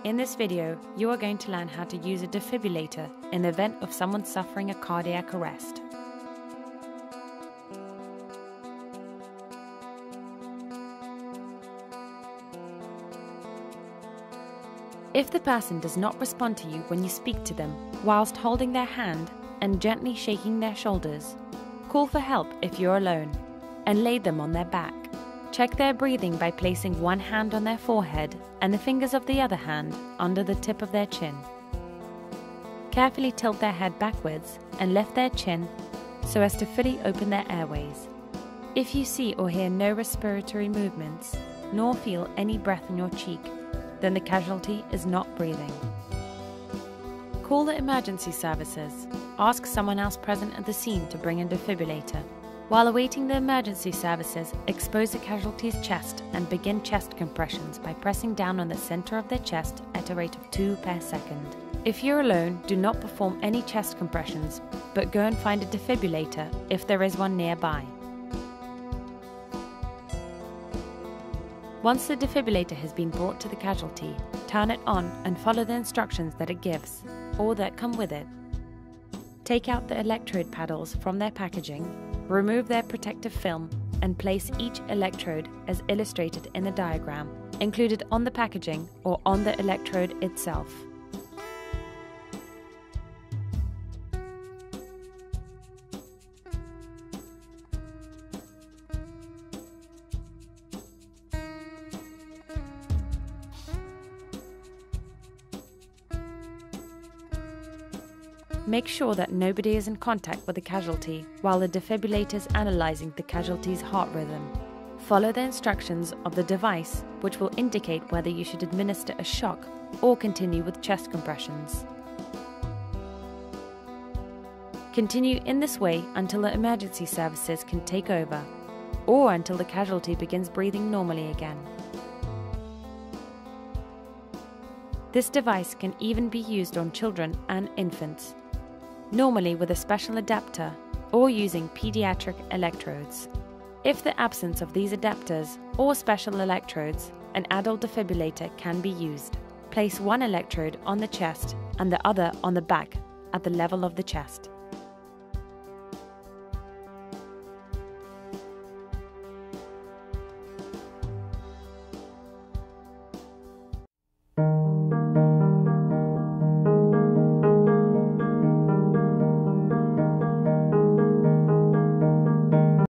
In this video, you are going to learn how to use a defibrillator in the event of someone suffering a cardiac arrest. If the person does not respond to you when you speak to them, whilst holding their hand and gently shaking their shoulders, call for help if you're alone, and lay them on their back. Check their breathing by placing one hand on their forehead and the fingers of the other hand under the tip of their chin. Carefully tilt their head backwards and lift their chin so as to fully open their airways. If you see or hear no respiratory movements, nor feel any breath on your cheek, then the casualty is not breathing. Call the emergency services. Ask someone else present at the scene to bring a defibrillator. While awaiting the emergency services, expose the casualty's chest and begin chest compressions by pressing down on the center of their chest at a rate of 2 per second. If you're alone, do not perform any chest compressions, but go and find a defibrillator if there is one nearby. Once the defibrillator has been brought to the casualty, turn it on and follow the instructions that it gives, or that come with it. Take out the electrode paddles from their packaging, remove their protective film, and place each electrode as illustrated in the diagram, included on the packaging or on the electrode itself. Make sure that nobody is in contact with the casualty while the defibrillator is analyzing the casualty's heart rhythm. Follow the instructions of the device, which will indicate whether you should administer a shock or continue with chest compressions. Continue in this way until the emergency services can take over, or until the casualty begins breathing normally again. This device can even be used on children and infants, normally with a special adapter or using pediatric electrodes. If the absence of these adapters or special electrodes, an adult defibrillator can be used. Place one electrode on the chest and the other on the back at the level of the chest.